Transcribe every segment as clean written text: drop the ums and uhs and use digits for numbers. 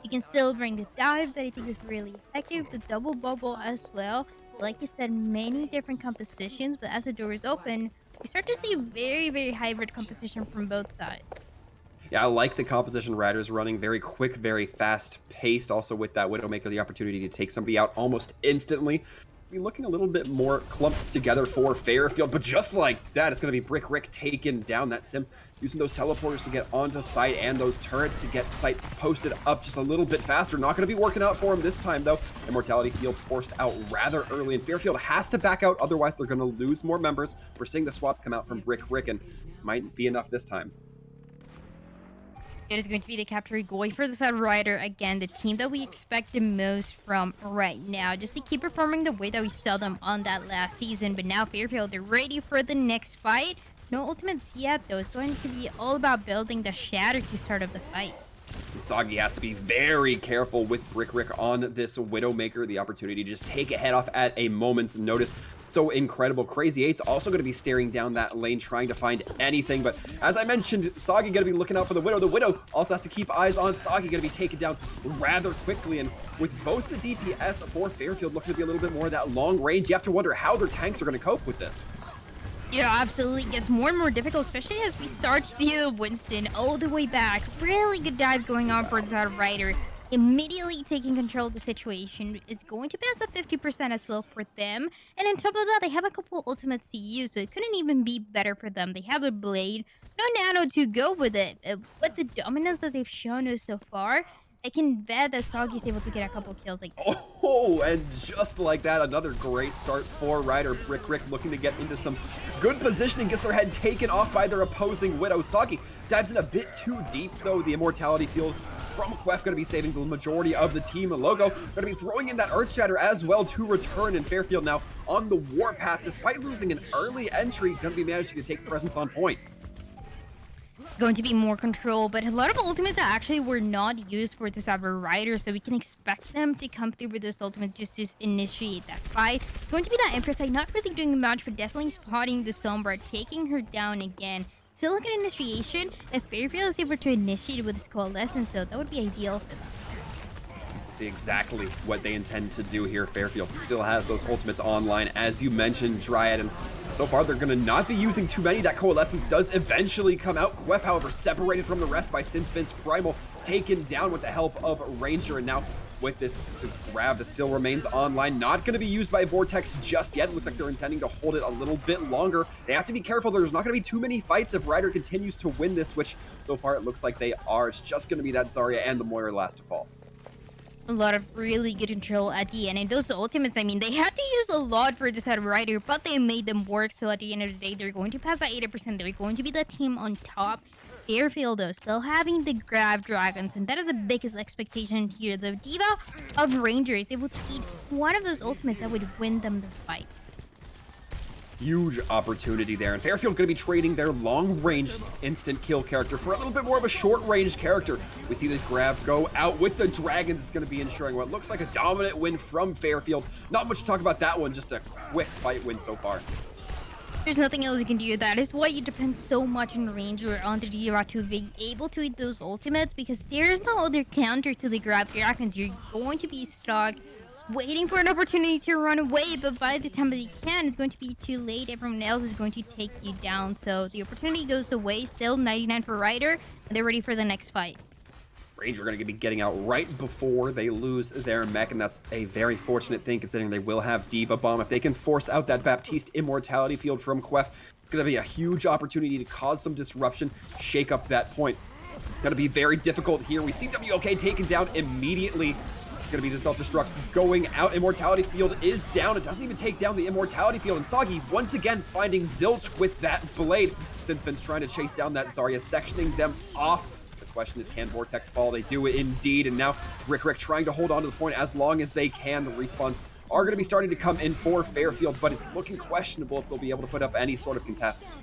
You can still bring the dive that I think is really effective, the double bubble as well. Like you said, many different compositions, but as the doors open, we start to see very hybrid composition from both sides. Yeah, I like the composition Riders running. Very quick, very fast paced. Also with that Widowmaker, the opportunity to take somebody out almost instantly. Be looking a little bit more clumped together for Fairfield, but just like that, it's going to be Brick Rick taking down that sim, using those teleporters to get onto site and those turrets to get site posted up just a little bit faster. Not going to be working out for him this time, though. Immortality Field forced out rather early, and Fairfield has to back out, otherwise they're going to lose more members. We're seeing the swap come out from Brick Rick, and might be enough this time. It is going to be the capture going for the side rider again, the team that we expect the most from right now, just to keep performing the way that we saw them on that last season. But now Fairfield, they're ready for the next fight. No ultimates yet, though. It's going to be all about building the shatter to start of the fight. Soggy has to be very careful with Brick Rick on this Widowmaker. The opportunity to just take a head off at a moment's notice. So incredible. Crazy 8's also going to be staring down that lane, trying to find anything. But as I mentioned, Soggy going to be looking out for the Widow. The Widow also has to keep eyes on Soggy, going to be taken down rather quickly. And with both the DPS for Fairfield looking to be a little bit more that long range, you have to wonder how their tanks are going to cope with this. Yeah, absolutely. It gets more and more difficult, especially as we start to see the Winston all the way back. Really good dive going on for the Rider. Immediately taking control of the situation. Is going to pass up 50% as well for them. And on top of that, they have a couple ultimates to use, so it couldn't even be better for them. They have a blade, no nano to go with it. With the dominance that they've shown us so far, I can bet that Soggy's able to get a couple kills like that. Oh, and just like that, another great start for Ryder. Brick Rick looking to get into some good positioning, gets their head taken off by their opposing Widow. Soggy dives in a bit too deep, though. The Immortality Field from Quef going to be saving the majority of the team. Logo going to be throwing in that Earth Shatter as well to return, and Fairfield now on the warpath, despite losing an early entry, going to be managing to take presence on points. Going to be more control, but a lot of ultimates that actually were not used for the Cyber Rider, so we can expect them to come through with those ultimates just to initiate that fight. Going to be that Empress, like, not really doing much, but definitely spotting the Sombra, taking her down again. Still look at initiation. If Fairfield is able to initiate with his Coalescence, though, that would be ideal for them. See exactly what they intend to do here. Fairfield still has those ultimates online, as you mentioned, Dryad, and so far they're going to not be using too many. That Coalescence does eventually come out. Quef, however, separated from the rest by Since Primal, taken down with the help of Ranger, and now with this grab that still remains online, not going to be used by Vortex just yet. It looks like they're intending to hold it a little bit longer. They have to be careful. There's not going to be too many fights if Ryder continues to win this, which so far it looks like they are. It's just going to be that Zarya and the Moira last to fall. A lot of really good control at the end, and those ultimates, I mean, they had to use a lot for this Rider, but they made them work. So at the end of the day, they're going to pass that 80%. They're going to be the team on top. Fairfield, though, still having the grab dragons, and that is the biggest expectation here. The Diva of Ranger is able to eat one of those ultimates that would win them the fight. Huge opportunity there, and Fairfield going to be trading their long-range instant kill character for a little bit more of a short-range character. We see the grab go out with the dragons. It's going to be ensuring what looks like a dominant win from Fairfield. Not much to talk about that one, just a quick fight win so far. There's nothing else you can do. That is why you depend so much on Ranger on the Diva to be able to eat those ultimates, because there's no other counter to the grab dragons. You're going to be stuck waiting for an opportunity to run away, but by the time that you can, it's going to be too late. Everyone else is going to take you down, so the opportunity goes away. Still 99 for Ryder, and they're ready for the next fight. Ranger going to be getting out right before they lose their mech, and that's a very fortunate thing considering they will have Diva Bomb. If they can force out that Baptiste Immortality Field from Quef, it's going to be a huge opportunity to cause some disruption, shake up that point. Going to be very difficult here. We see WOK taken down immediately. Going to be the self-destruct going out. Immortality Field is down. It doesn't even take down the Immortality Field, and Soggy once again finding Zilch with that blade. Since Vince trying to chase down that Zarya, sectioning them off. The question is, can Vortex fall? They do it indeed, and now Rick trying to hold on to the point as long as they can. The respawns are going to be starting to come in for Fairfield, but it's looking questionable if they'll be able to put up any sort of contest.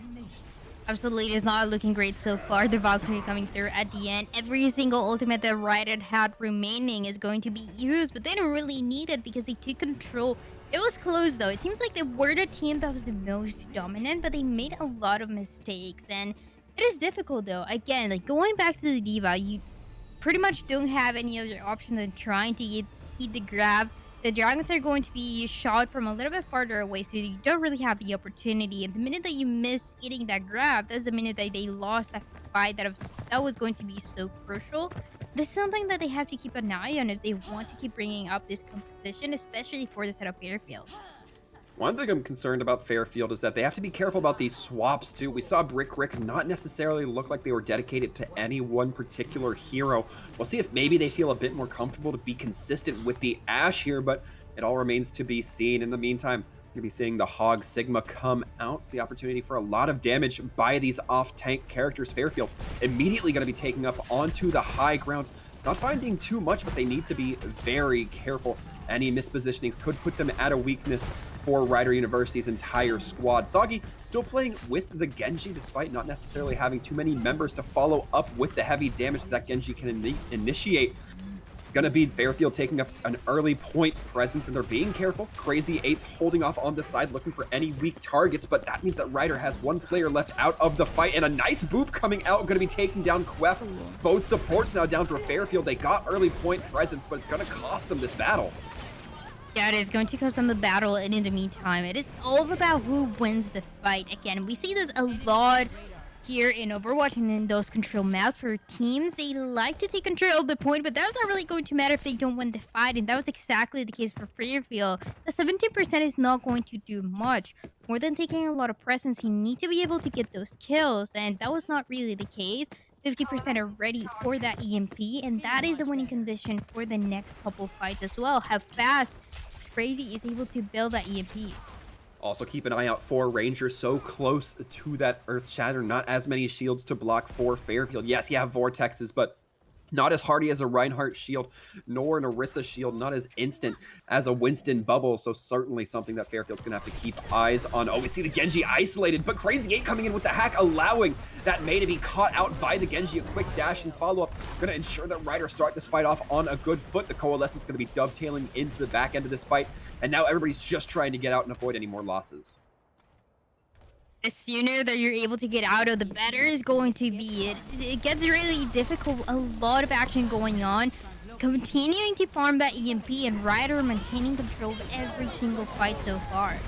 Absolutely, it is not looking great so far. The Valkyrie coming through at the end. Every single ultimate that Riot had remaining is going to be used, but they don't really need it because they took control. It was close, though. It seems like they were the team that was the most dominant, but they made a lot of mistakes, and it is difficult, though. Again, like, going back to the Diva, pretty much don't have any other option than trying to eat the grab. The dragons are going to be shot from a little bit farther away, so you don't really have the opportunity. And the minute that you miss eating that grab, that's the minute that they lost that fight that was going to be so crucial. This is something that they have to keep an eye on if they want to keep bringing up this composition, especially for the set of Fairfield. One thing I'm concerned about Fairfield is that they have to be careful about these swaps too. We saw Brick Rick not necessarily look like they were dedicated to any one particular hero. We'll see if maybe they feel a bit more comfortable to be consistent with the Ashe here, but it all remains to be seen. In the meantime, we're going to be seeing the Hog Sigma come out. It's the opportunity for a lot of damage by these off-tank characters. Fairfield immediately going to be taking up onto the high ground. Not finding too much, but they need to be very careful. Any mispositionings could put them at a weakness for Rider University's entire squad. Soggy still playing with the Genji, despite not necessarily having too many members to follow up with the heavy damage that Genji can initiate. Gonna be Fairfield taking up an early point presence, and they're being careful. Crazy 8's holding off on the side, looking for any weak targets, but that means that Ryder has one player left out of the fight, and a nice boop coming out, gonna be taking down Quef. Both supports now down for Fairfield. They got early point presence, but it's gonna cost them this battle. Yeah, it is going to cost them the battle, and in the meantime, it is all about who wins the fight. Again, we see this a lot here in Overwatch and in those control maps where teams, they like to take control of the point, but that's not really going to matter if they don't win the fight, and that was exactly the case for Fairfield. The 17% is not going to do much. More than taking a lot of presence, you need to be able to get those kills, and that was not really the case. 50% are ready for that EMP, and that is the winning condition for the next couple fights as well. How fast Crazy is able to build that EMP. Also keep an eye out for Ranger, so close to that Earth Shatter. Not as many shields to block for Fairfield. Yes, you have Vortexes, but not as hardy as a Reinhardt shield, nor an Orisa shield, not as instant as a Winston bubble. So certainly something that Fairfield's gonna have to keep eyes on. Oh, we see the Genji isolated, but Crazy 8 coming in with the hack, allowing that Mei to be caught out by the Genji. A quick dash and follow-up, gonna ensure that Ryder start this fight off on a good foot. The Coalescence gonna be dovetailing into the back end of this fight, and now everybody's just trying to get out and avoid any more losses. The sooner that you're able to get out of, the better is going to be. It gets really difficult. A lot of action going on. Continuing to farm that EMP, and Ryder maintaining control of every single fight so far.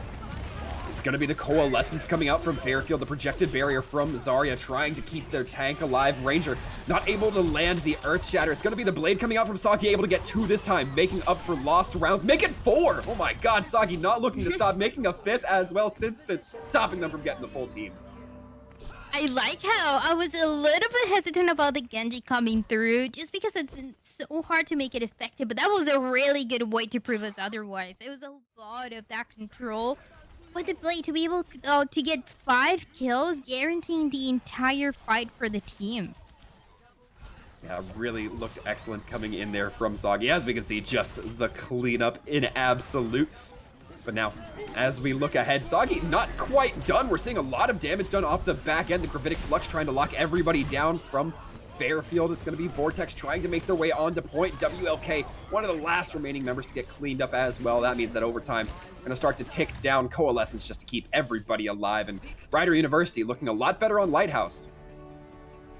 It's going to be the Coalescence coming out from Fairfield, the projected barrier from Zarya trying to keep their tank alive. Ranger not able to land the Earth Shatter. It's going to be the Blade coming out from Soggy, able to get 2 this time, making up for lost rounds. Make it 4! Oh my god, Soggy not looking to stop, making a 5th as well, since Fitz stopping them from getting the full team. I like how I was a little bit hesitant about the Genji coming through, just because it's so hard to make it effective, but that was a really good way to prove us otherwise. It was a lot of that control. With the Blade to be able to get 5 kills, guaranteeing the entire fight for the team. Yeah, really looked excellent coming in there from Soggy. As we can see, just the cleanup in absolute. But now, as we look ahead, Soggy not quite done. We're seeing a lot of damage done off the back end. The Gravitic Flux trying to lock everybody down from Fairfield. It's going to be Vortex trying to make their way onto point. WLK, one of the last remaining members to get cleaned up as well. That means that over time, going to start to tick down Coalescence just to keep everybody alive. And Rider University looking a lot better on Lighthouse.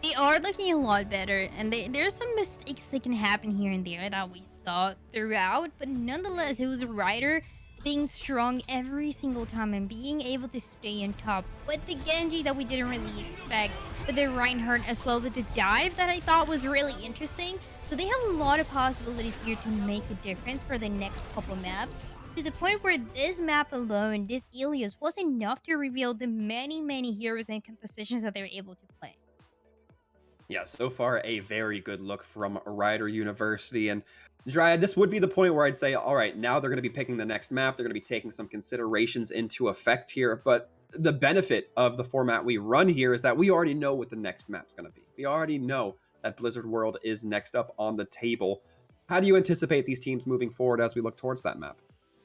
They are looking a lot better, and there's some mistakes that can happen here and there that we saw throughout, but nonetheless, it was a Rider being strong every single time and being able to stay on top. With the Genji that we didn't really expect, with the Reinhardt as well, with the dive that I thought was really interesting. So they have a lot of possibilities here to make a difference for the next couple maps, to the point where this map alone, this Ilios, was enough to reveal the many heroes and compositions that they're able to play. Yeah, so far a very good look from Rider University. And Dryad, this would be the point where I'd say, all right, now they're going to be picking the next map. They're going to be taking some considerations into effect here. But the benefit of the format we run here is that we already know what the next map's going to be. We already know that Blizzard World is next up on the table. How do you anticipate these teams moving forward as we look towards that map?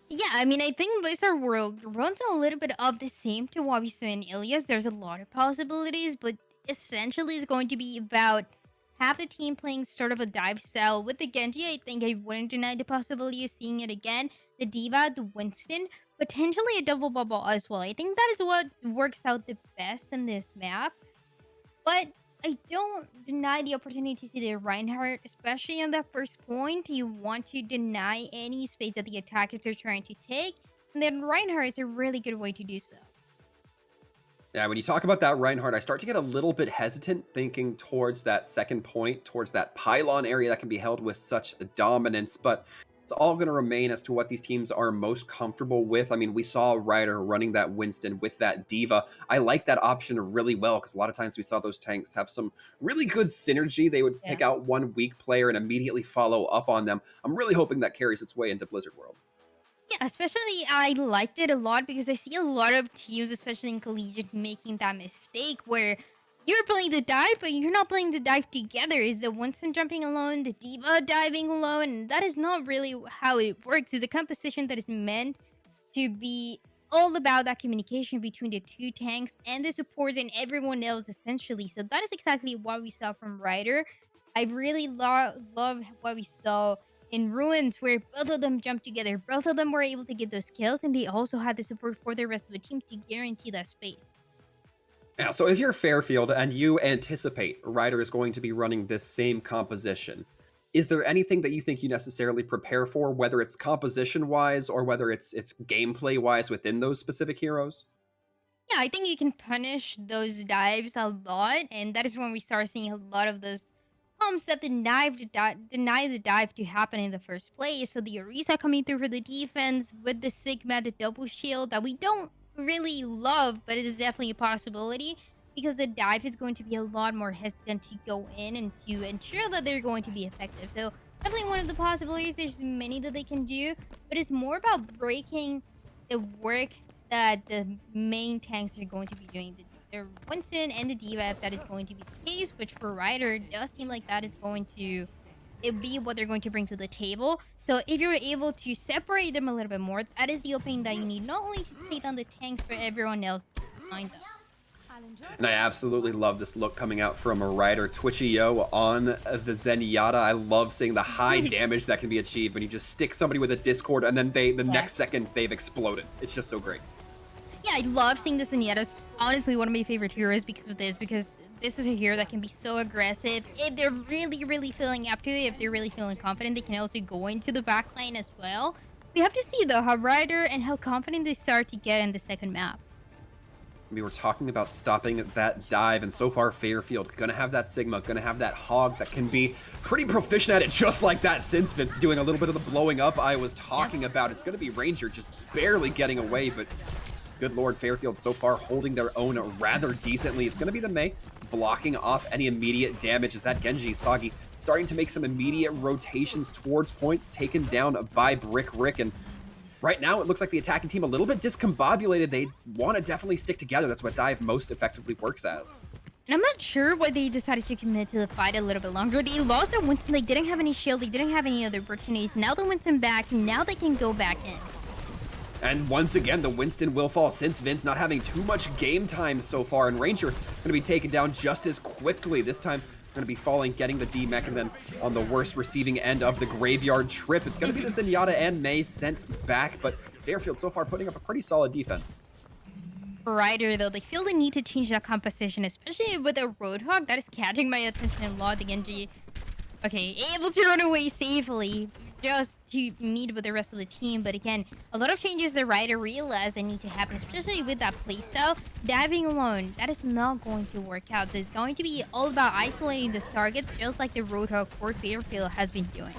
Yeah, I mean, I think Blizzard World runs a little bit of the same to what we saw in Ilios. There's a lot of possibilities, but essentially it's going to be about half the team playing sort of a dive style. With the Genji, I think I wouldn't deny the possibility of seeing it again. The Diva, the Winston, potentially a double bubble as well. I think that is what works out the best in this map. But I don't deny the opportunity to see the Reinhardt, especially on that first point. You want to deny any space that the attackers are trying to take, and then Reinhardt is a really good way to do so. Yeah, when you talk about that Reinhardt, I start to get a little bit hesitant thinking towards that second point, towards that pylon area that can be held with such dominance, but it's all going to remain as to what these teams are most comfortable with. I mean, we saw Ryder running that Winston with that Diva. I like that option really well because a lot of times we saw those tanks have some really good synergy. They would Yeah. pick out one weak player and immediately follow up on them. I'm really hoping that carries its way into Blizzard World. Yeah, especially I liked it a lot because I see a lot of teams, especially in collegiate, making that mistake where you're playing the dive, but you're not playing the dive together. Is the Winston jumping alone, the Diva diving alone? And that is not really how it works. It's a composition that is meant to be all about that communication between the two tanks and the supports and everyone else, essentially. So that is exactly what we saw from Ryder. I really love what we saw in Ruins, where both of them jumped together. Both of them were able to get those kills, and they also had the support for the rest of the team to guarantee that space. Yeah, so if you're Fairfield and you anticipate Ryder is going to be running this same composition, is there anything that you think you necessarily prepare for, whether it's composition-wise or whether it's gameplay-wise within those specific heroes? Yeah, I think you can punish those dives a lot, and that is when we start seeing a lot of those pumps that deny the dive to happen in the first place. So the Orisa coming through for the defense with the Sigma, the double shield that we don't really love, but it is definitely a possibility because the dive is going to be a lot more hesitant to go in and to ensure that they're going to be effective. So definitely one of the possibilities. There's many that they can do, but it's more about breaking the work that the main tanks are going to be doing. The Winston and the Diva, if that is going to be the case, which for Ryder does seem like that is going to be what they're going to bring to the table. So if you're able to separate them a little bit more, that is the opening that you need, not only to take down the tanks, but everyone else behind them. And I absolutely love this look coming out from a Ryder. Twitchy-Yo on the Zenyatta. I love seeing the high damage that can be achieved when you just stick somebody with a Discord and then the next second they've exploded. It's just so great. Yeah, I love seeing the Zenyatta's honestly one of my favorite heroes because of this, because this is a hero that can be so aggressive. If they're really feeling up to it, if they're really feeling confident, they can also go into the backline as well. We have to see though how Ryder and how confident they start to get in the second map. We were talking about stopping that dive, and so far Fairfield gonna have that Sigma, gonna have that Hog that can be pretty proficient at it, just like that Since doing a little bit of the blowing up I was talking about. It's gonna be Ranger just barely getting away, but good lord, Fairfield so far holding their own rather decently. It's gonna be the Mei blocking off any immediate damage as that Genji Sagi starting to make some immediate rotations towards points, taken down by Brick Rick, and right now, it looks like the attacking team a little bit discombobulated. They want to definitely stick together. That's what dive most effectively works as. And I'm not sure why they decided to commit to the fight a little bit longer. They lost their Winston. They didn't have any shield. They didn't have any other opportunities. Now the Winston back. Now they can go back in. And once again, the Winston will fall since Vince not having too much game time so far. And Ranger going to be taken down just as quickly. This time, going to be falling, getting the D-Mech, and then on the worst receiving end of the graveyard trip, it's going to be the Zenyatta and Mei sent back. But Fairfield so far putting up a pretty solid defense. Ryder, though, they feel the need to change that composition, especially with a Roadhog. That is catching my attention a lot. The Genji, okay, able to run away safely just to meet with the rest of the team. But again, a lot of changes the Ryder realize they need to happen, especially with that playstyle. Diving alone, that is not going to work out. So it's going to be all about isolating the targets, just like the Roadhog for Fairfield has been doing.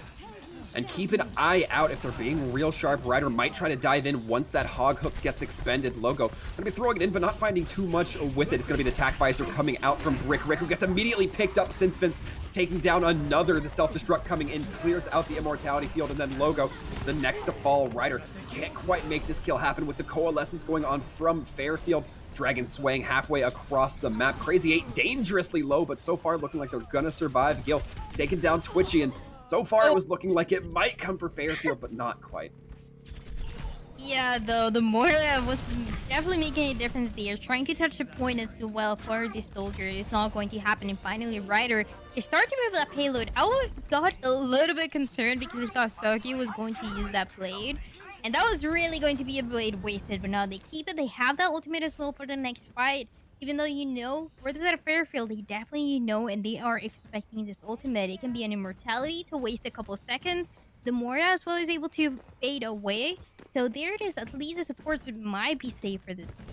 And keep an eye out if they're being real sharp. Ryder might try to dive in once that hog hook gets expended. Logo gonna be throwing it in, but not finding too much with it. It's gonna be the attack visor coming out from Brick Rick, who gets immediately picked up since Vince taking down another. The self-destruct coming in, clears out the immortality field, and then Logo, the next to fall. Ryder can't quite make this kill happen with the coalescence going on from Fairfield. Dragon swaying halfway across the map. Crazy 8 dangerously low, but so far looking like they're gonna survive. Gil taking down Twitchy, and so far, it was looking like it might come for Fairfield, but not quite. Yeah, though, the Moira was definitely making a difference there. Trying to touch the point as well for the soldier is not going to happen. And finally, Ryder, they start to move that payload. I got a little bit concerned because I thought Saki was going to use that blade. And that was really going to be a blade wasted, but no, they keep it. They have that ultimate as well for the next fight. Even though you know, for the side of Fairfield, they definitely know and they are expecting this ultimate. It can be an immortality to waste a couple seconds. The Moira as well is able to fade away. So there it is. At least the supports might be safe for this game.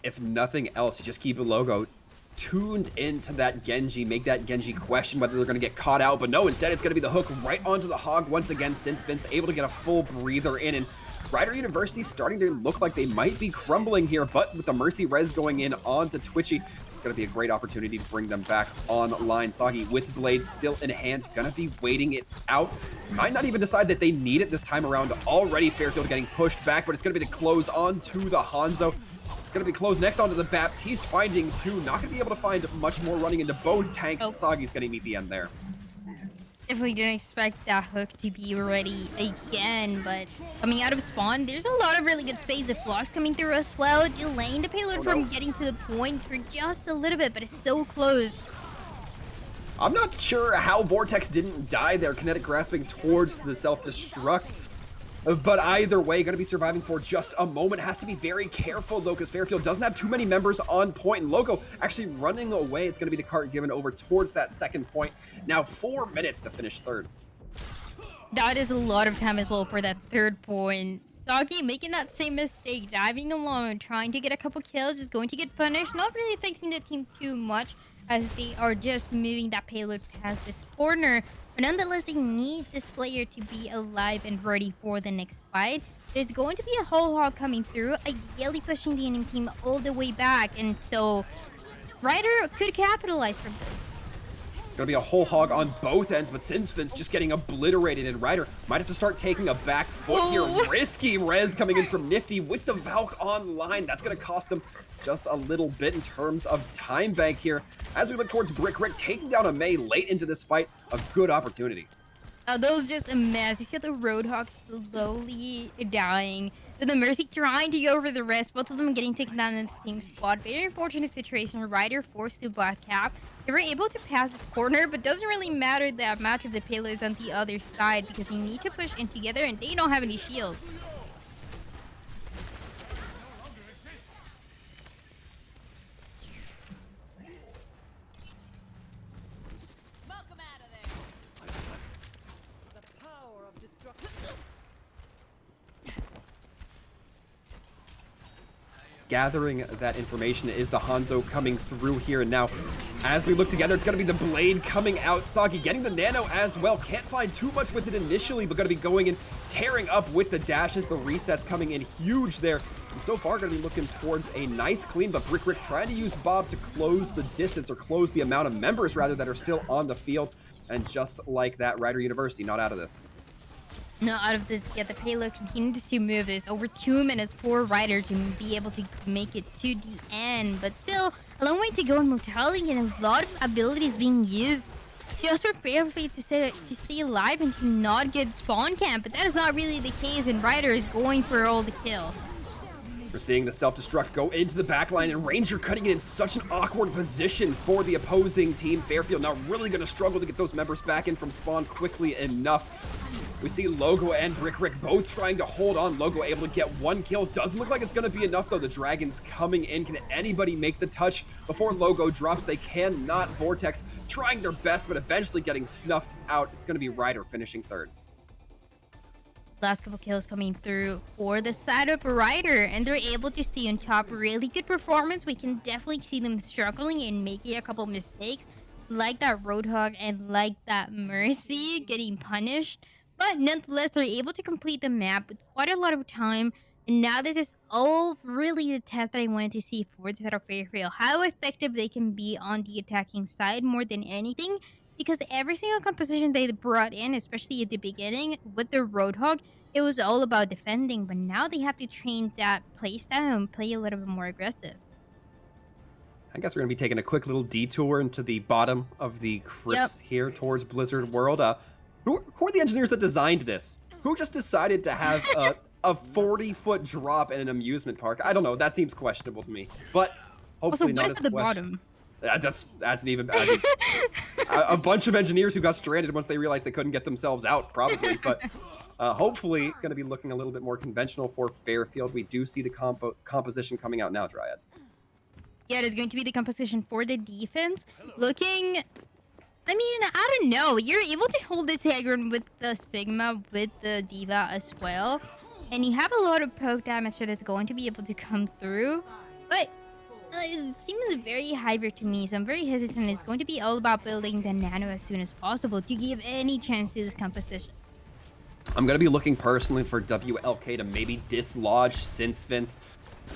If nothing else, you just keep a Logo tuned into that Genji, make that Genji question whether they're going to get caught out, but no, instead it's going to be the hook right onto the Hog once again, since Vince able to get a full breather in, and Rider University starting to look like they might be crumbling here, but with the Mercy res going in onto Twitchy, it's going to be a great opportunity to bring them back online. Soggy with Blade still in hand, going to be waiting it out. Might not even decide that they need it this time around. Already Fairfield getting pushed back, but it's going to be the close onto the Hanzo. Gonna be closed next onto the Baptiste, finding two. Not gonna be able to find much more running into both tanks. Oh. Soggy's gonna meet the end there. Definitely didn't expect that hook to be ready again, but coming out of spawn, there's a lot of really good space of blocks coming through as well, delaying the payload from getting to the point for just a little bit, but it's so close. I'm not sure how Vortex didn't die there, kinetic grasping towards the self-destruct. But either way, going to be surviving for just a moment. Has to be very careful, though, because Fairfield doesn't have too many members on point. And Logo actually running away. It's going to be the cart given over towards that second point. Now 4 minutes to finish third. That is a lot of time as well for that third point. Soggy making that same mistake, diving alone, trying to get a couple kills, is going to get punished. Not really affecting the team too much, as they are just moving that payload past this corner. But nonetheless, they need this player to be alive and ready for the next fight. There's going to be a whole hog coming through, a Yelly pushing the enemy team all the way back, and so Ryder could capitalize from this. Gonna be a whole hog on both ends, but Sinsfin's just getting obliterated, and Ryder might have to start taking a back foot here. Risky res coming in from Nifty with the Valk online. That's gonna cost him just a little bit in terms of time bank here. As we look towards Brick Rick taking down a Mei late into this fight, a good opportunity. That was just a mess. You see the Roadhog slowly dying. Then the Mercy trying to go over the rest. Both of them getting taken down in the same spot. Very unfortunate situation where Ryder forced to black cap. They were able to pass this corner, but doesn't really matter that much of the payloads on the other side because they need to push in together and they don't have any shields. Gathering that information is the Hanzo coming through here. And now, as we look together, it's going to be the Blade coming out. Soggy getting the Nano as well. Can't find too much with it initially, but going to be going in, tearing up with the dashes. The resets coming in huge there. And so far, going to be looking towards a nice clean, but Brick Rick trying to use Bob to close the distance, or close the amount of members, rather, that are still on the field. And just like that, Rider University not out of this. No, out of this yet. The payload continues to move. There's over 2 minutes for Ryder to be able to make it to the end. But still, a long way to go in mortality and a lot of abilities being used just for Fairfield to stay alive and to not get spawn camp. But that is not really the case, and Ryder is going for all the kills. We're seeing the self-destruct go into the backline, and Ranger cutting it in such an awkward position for the opposing team. Fairfield now really going to struggle to get those members back in from spawn quickly enough. We see Logo and Brick Rick both trying to hold on. Logo able to get one kill. Doesn't look like it's going to be enough, though. The Dragons coming in. Can anybody make the touch before Logo drops? They cannot. Vortex trying their best, but eventually getting snuffed out. It's going to be Ryder finishing third. Last couple kills coming through for the side of Ryder, and they're able to stay on top. Really good performance. We can definitely see them struggling and making a couple mistakes, like that Roadhog and like that Mercy getting punished. But nonetheless, they're able to complete the map with quite a lot of time. And now this is all really the test that I wanted to see for the side of Fairfield. How effective they can be on the attacking side more than anything. Because every single composition they brought in, especially at the beginning with the Roadhog, it was all about defending. But now they have to change that playstyle and play a little bit more aggressive. I guess we're going to be taking a quick little detour into the bottom of the crypts here towards Blizzard World. Who are the engineers that designed this? Who just decided to have a 40-foot drop in an amusement park? I don't know. That seems questionable to me. But hopefully not as the bottom. That's an even bad. A bunch of engineers who got stranded once they realized they couldn't get themselves out, probably. But hopefully going to be looking a little bit more conventional for Fairfield. We do see the composition coming out now, Dryad. Yeah, it is going to be the composition for the defense. Looking, I mean, I don't know. You're able to hold this high ground with the Sigma, with the Diva as well. And you have a lot of poke damage that is going to be able to come through. But it seems very hyper to me, so I'm very hesitant. It's going to be all about building the Nano as soon as possible to give any chance to this composition. I'm going to be looking personally for WLK to maybe dislodge Since Vince.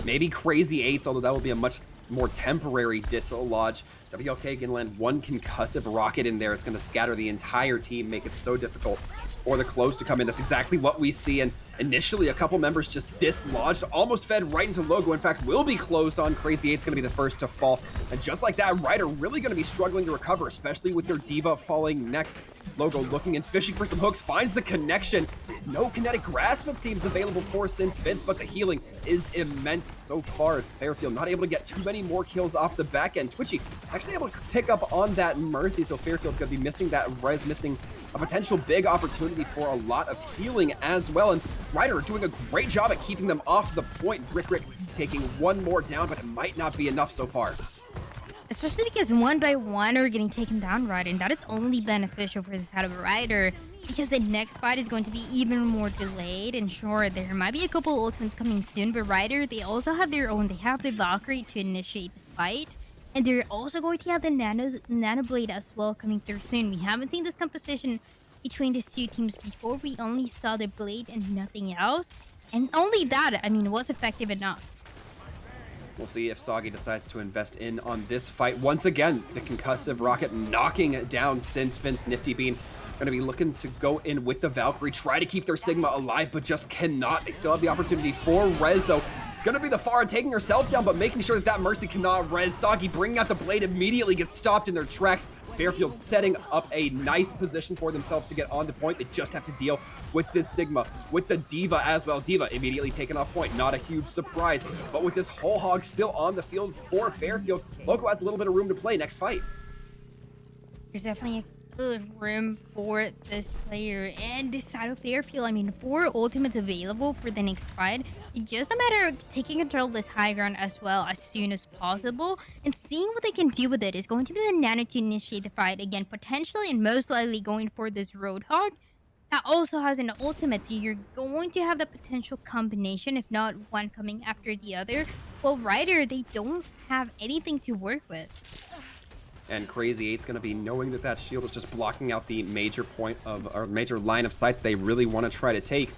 Maybe Crazy Eights, although that will be a much more temporary dislodge. WLK can land one concussive rocket in there. It's going to scatter the entire team, make it so difficult for the close to come in. That's exactly what we see. And initially, a couple members just dislodged, almost fed right into Logo. In fact, will be closed on. Crazy Eight's going to be the first to fall. And just like that, Ryder really going to be struggling to recover, especially with their Diva falling next. Logo looking and fishing for some hooks, finds the connection. No kinetic grasp, it seems, available for Since Vince, but the healing is immense so far. It's Fairfield not able to get too many more kills off the back end. Twitchy actually able to pick up on that Mercy, so Fairfield could be missing that res, missing a potential big opportunity for a lot of healing as well. And Ryder doing a great job at keeping them off the point. Rick taking one more down, but it might not be enough so far. Especially because one by one are getting taken down, Ryder, and that is only beneficial for this side of Ryder, because the next fight is going to be even more delayed. And sure, there might be a couple ultimates coming soon, but Ryder, they also have their own. They have the Valkyrie to initiate the fight, and they're also going to have the Nano Blade as well coming through soon. We haven't seen this composition between these two teams before. We only saw the Blade and nothing else, and only that, I mean, was effective enough. We'll see if Soggy decides to invest in on this fight. Once again, the concussive rocket knocking down Since Vince. Nifty Bean going to be looking to go in with the Valkyrie, try to keep their Sigma alive, but just cannot. They still have the opportunity for res, though. Gonna be the Pharah taking herself down, but making sure that that Mercy cannot res. Soggy bringing out the Blade immediately gets stopped in their tracks. Fairfield setting up a nice position for themselves to get on the point. They just have to deal with this Sigma, with the Diva as well. Diva immediately taken off point, not a huge surprise. But with this whole hog still on the field for Fairfield, Loco has a little bit of room to play next fight. There's definitely a good room for this player and this side of Fairfield. I mean, 4 ultimates available for the next fight. It's just a matter of taking control of this high ground as well as soon as possible and seeing what they can do with it. Is going to be the Nano to initiate the fight again, potentially and most likely going for this Roadhog that also has an ultimate, so you're going to have the potential combination, if not one coming after the other. Well, Ryder, they don't have anything to work with. And Crazy Eight's going to be knowing that that shield is just blocking out the major point of, or major line of sight they really want to try to take.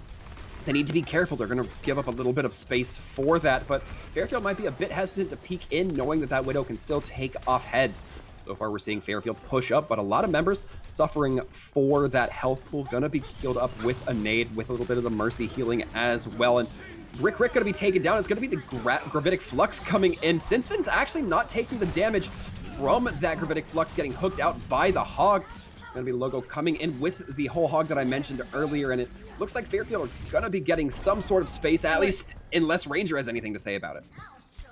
They need to be careful. They're going to give up a little bit of space for that, but Fairfield might be a bit hesitant to peek in, knowing that that Widow can still take off heads. So far, we're seeing Fairfield push up, but a lot of members suffering for that health pool. Going to be healed up with a nade, with a little bit of the Mercy healing as well. And Rick going to be taken down. It's going to be the Gravitic Flux coming in. Since Vince actually not taking the damage from that Gravitic Flux, getting hooked out by the Hog. Gonna be Logo coming in with the whole Hog that I mentioned earlier, and it looks like Fairfield are gonna be getting some sort of space, at least unless Ranger has anything to say about it.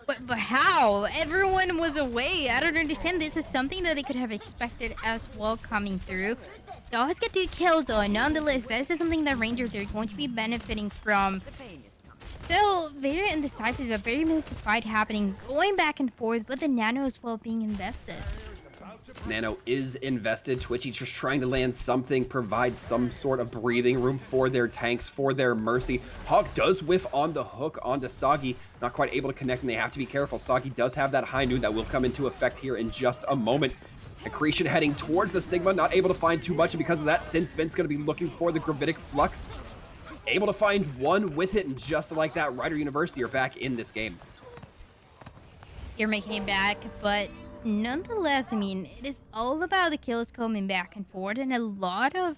But how? Everyone was away. I don't understand. This is something that they could have expected as well coming through. They always get 2 kills though. Nonetheless, this is something that Ranger, they're going to be benefiting from. Still very indecisive, a very messy fight happening, going back and forth, but the Nano as well being invested. Nano is invested. Twitchy just trying to land something, provide some sort of breathing room for their tanks, for their Mercy. Hog does whiff on the hook onto Soggy, not quite able to connect, and they have to be careful. Soggy does have that high noon that will come into effect here in just a moment. Accretion heading towards the Sigma, not able to find too much, and because of that, Since Vince going to be looking for the Gravitic Flux. Able to find one with it, and just like that, Ryder University are back in this game. You're making it back, but nonetheless, I mean, it is all about the kills coming back and forth, and a lot of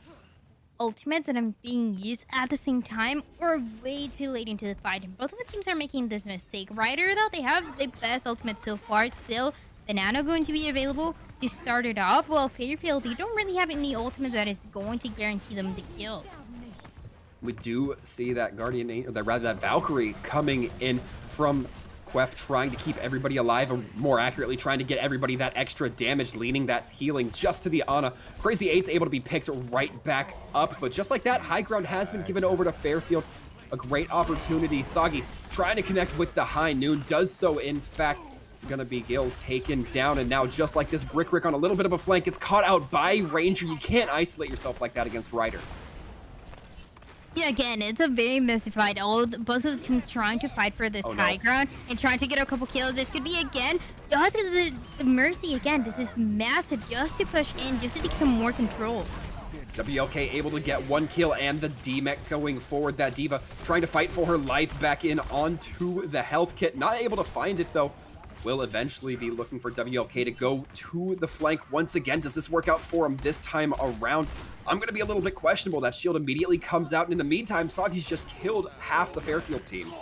ultimates that are being used at the same time or way too late into the fight. And both of the teams are making this mistake. Ryder, though, they have the best ultimate so far. Still, the Nano going to be available to start it off. Well, Fairfield, they don't really have any ultimate that is going to guarantee them the kill. We do see that Guardian, or that Valkyrie coming in from Quef, trying to keep everybody alive, or more accurately, trying to get everybody that extra damage, leaning that healing just to the Ana. Crazy Eight's able to be picked right back up, but just like that, high ground has been given over to Fairfield. A great opportunity. Soggy trying to connect with the high noon, does so in fact. gonna be Gil taken down, and now just like this, Brick Rick on a little bit of a flank gets caught out by Ranger. You can't isolate yourself like that against Ryder. Yeah, again, it's a very messy fight. Both of the teams trying to fight for this high ground and trying to get a couple kills. This could be, again, just the Mercy, again, this is massive just to push in, just to take some more control. WLK able to get 1 kill and the D-Mech going forward. That D.Va trying to fight for her life back in onto the health kit. Not able to find it, though. Will eventually be looking for WLK to go to the flank once again. Does this work out for him this time around? I'm going to be a little bit questionable. That shield immediately comes out, and in the meantime, Soggy's just killed half the Fairfield team.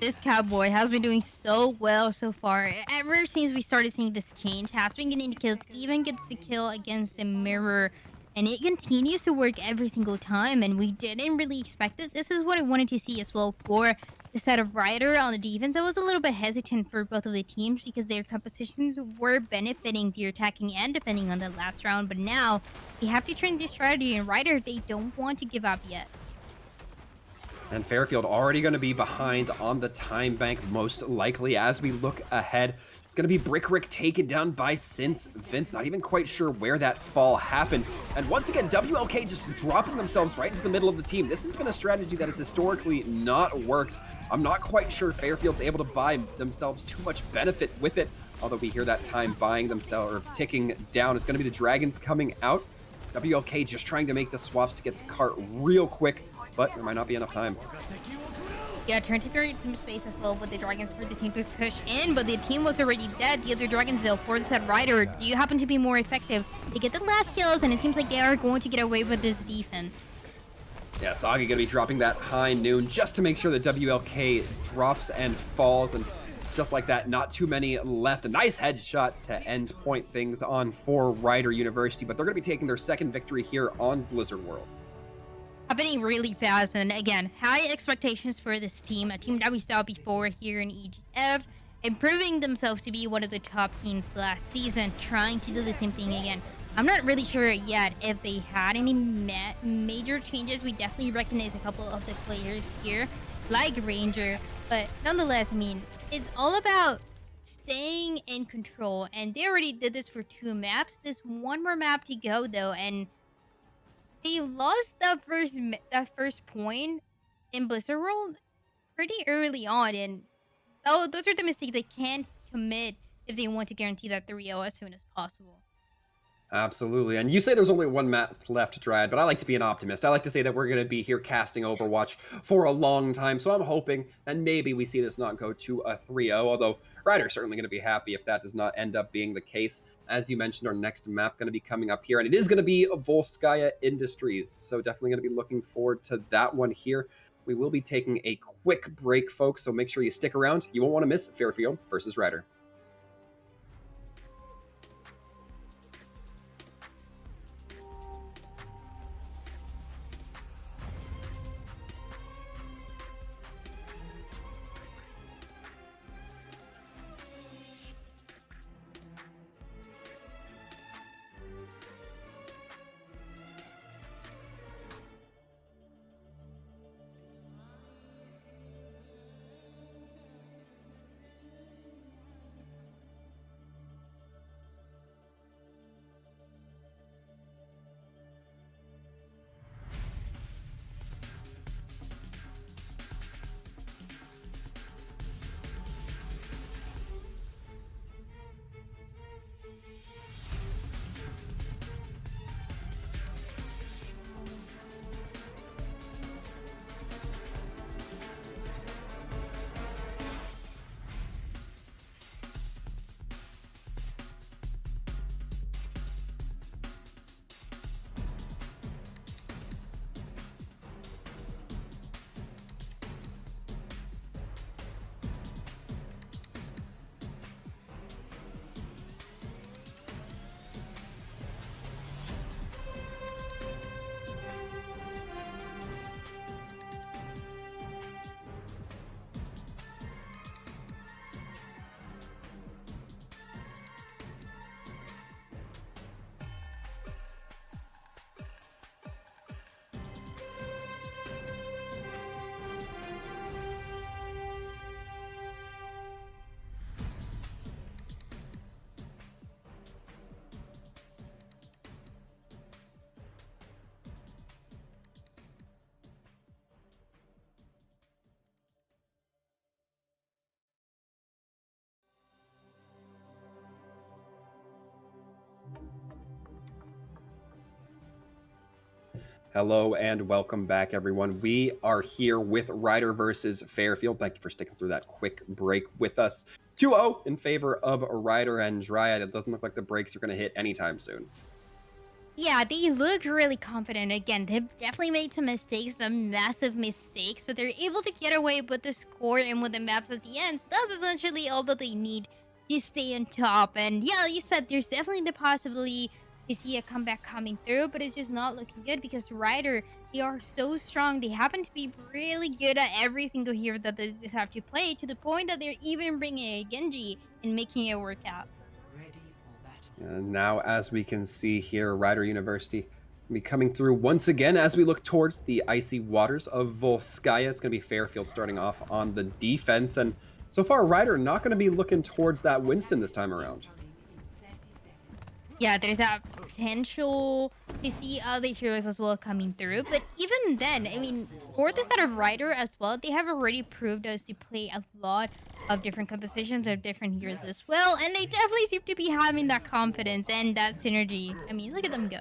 This Cowboy has been doing so well so far. Ever since we started seeing this change, has been getting the kills, even gets the kill against the Mirror. And it continues to work every single time, and we didn't really expect it. This is what I wanted to see as well for the set of Ryder on the defense. I was a little bit hesitant for both of the teams because their compositions were benefiting the attacking and defending on the last round. But now, they have to train this strategy, and Ryder, they don't want to give up yet. And Fairfield already going to be behind on the time bank, most likely, as we look ahead. It's going to be Brick Rick taken down by Since Vince. Not even quite sure where that fall happened. And once again, WLK just dropping themselves right into the middle of the team. This has been a strategy that has historically not worked. I'm not quite sure Fairfield's able to buy themselves too much benefit with it. Although we hear that time buying themselves or ticking down. It's going to be the Dragons coming out. WLK just trying to make the swaps to get to cart real quick, but there might not be enough time. Yeah, trying to create some space as well with the Dragons for the team to push in, but the team was already dead. The other Dragons, though, for that Ryder, do you happen to be more effective? They get the last kills, and it seems like they are going to get away with this defense. Yeah, Soggy gonna be dropping that high noon just to make sure that WLK drops and falls, and just like that, not too many left. A nice headshot to end point things on for Ryder University, but they're gonna be taking their second victory here on Blizzard World. Happening really fast, and again, high expectations for this team, a team that we saw before here in EGF, improving themselves to be one of the top teams last season, trying to do the same thing again. I'm not really sure yet if they had any major changes. We definitely recognize a couple of the players here, like Ranger, but nonetheless, I mean, it's all about staying in control, and they already did this for 2 maps. There's one more map to go, though, and they lost that first point in Blizzard World pretty early on, and those are the mistakes they can't commit if they want to guarantee that 3-0 as soon as possible. Absolutely. And you say there's only 1 map left, Dryad, but I like to be an optimist. I like to say that we're going to be here casting Overwatch for a long time, so I'm hoping that maybe we see this not go to a 3-0, although Ryder's certainly going to be happy if that does not end up being the case. As you mentioned, our next map going to be coming up here, and it is going to be Volskaya Industries, so definitely going to be looking forward to that one here. We will be taking a quick break, folks, so make sure you stick around. You won't want to miss Fairfield versus Ryder. Hello and welcome back, everyone. We are here with Ryder versus Fairfield. Thank you for sticking through that quick break with us. 2-0 in favor of Ryder and Dryad. It doesn't look like the breaks are going to hit anytime soon. Yeah, they look really confident. Again, they've definitely made some mistakes, some massive mistakes, but they're able to get away with the score and with the maps at the end. So that's essentially all that they need to stay on top. And yeah, you said there's definitely the possibility to see a comeback coming through, but it's just not looking good because Ryder, they are so strong. They happen to be really good at every single hero that they just have to play, to the point that they're even bringing a Genji and making it work out. And now, as we can see here, Ryder University will be coming through once again as we look towards the icy waters of Volskaya. It's going to be Fairfield starting off on the defense. And so far, Ryder not going to be looking towards that Winston this time around. Yeah, there's that potential to see other heroes as well coming through. But even then, I mean, for this side of Ryder as well, they have already proved us to play a lot of different compositions of different heroes as well. And they definitely seem to be having that confidence and that synergy. I mean, look at them go.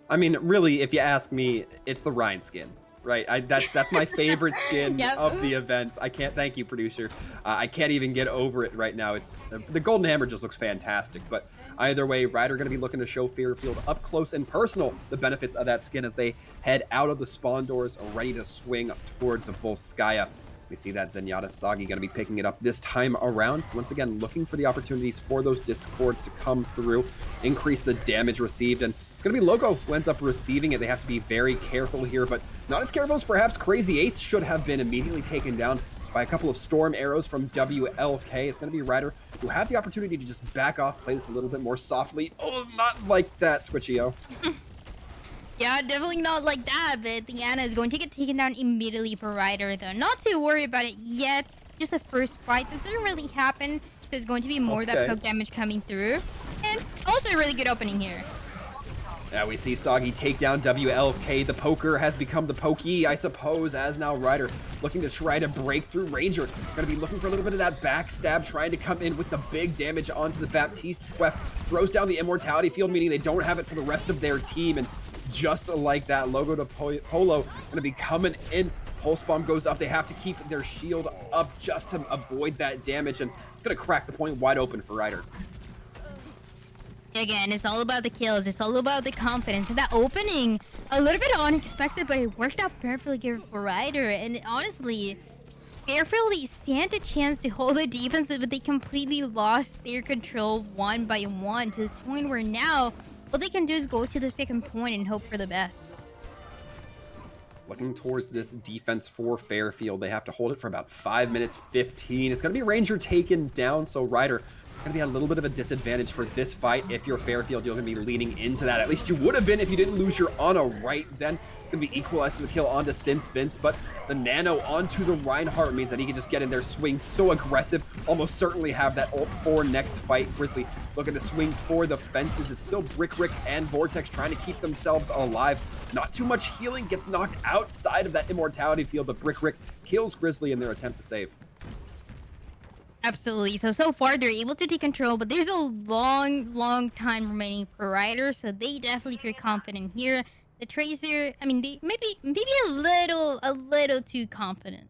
I mean, really, if you ask me, it's the Rhine skin. Right, that's my favorite skin Yep. of the events. I can't, thank you, producer. I can't even get over it right now. It's the golden hammer just looks fantastic. But either way, Ryder going to be looking to show Fairfield up close and personal the benefits of that skin as they head out of the spawn doors, ready to swing towards Volskaya. We see that Zenyatta Sagi going to be picking it up this time around. Once again, looking for the opportunities for those discords to come through, increase the damage received, and it's going to be Logo who ends up receiving it. They have to be very careful here, but not as careful as perhaps Crazy Eights should have been. Immediately taken down by a couple of storm arrows from WLK. It's going to be Ryder who have the opportunity to just back off, play this a little bit more softly. Oh, not like that, Twitchio. Yeah, definitely not like that, but the Ana is going to get taken down immediately for Ryder, though. Not to worry about it yet. Just the first fight. That doesn't really happen. There's going to be more of that poke damage coming through. And also a really good opening here. Now we see Sagi take down WLK. The poker has become the pokey, I suppose, as now Ryder looking to try to break through Ranger. Gonna be looking for a little bit of that backstab, trying to come in with the big damage onto the Baptiste. Quef throws down the immortality field, meaning they don't have it for the rest of their team. And just like that, Logo to Polo gonna be coming in. Pulse Bomb goes up. They have to keep their shield up just to avoid that damage. And it's gonna crack the point wide open for Ryder. Again, it's all about the kills. It's all about the confidence. And that opening, a little bit unexpected, but it worked out perfectly good for Ryder. And honestly, Fairfield, they stand a chance to hold the defense, but they completely lost their control one by one, to the point where now all they can do is go to the second point and hope for the best. Looking towards this defense for Fairfield, they have to hold it for about 5 minutes 15. It's going to be Ranger taken down, so Ryder going to be a little bit of a disadvantage for this fight. If you're Fairfield, you're going to be leaning into that. At least you would have been if you didn't lose your Ana right then. It's going to be equalized with the kill onto Since Vince, but the nano onto the Reinhardt means that he can just get in there, swing so aggressive, almost certainly have that ult for next fight. Grizzly looking to swing for the fences. It's still Brick Rick and Vortex trying to keep themselves alive. Not too much healing, gets knocked outside of that immortality field, but Brick Rick kills Grizzly in their attempt to save. Absolutely. So far they're able to take control, but there's a long time remaining for Ryder, so they definitely feel confident here. The Tracer, I mean, they maybe a little too confident.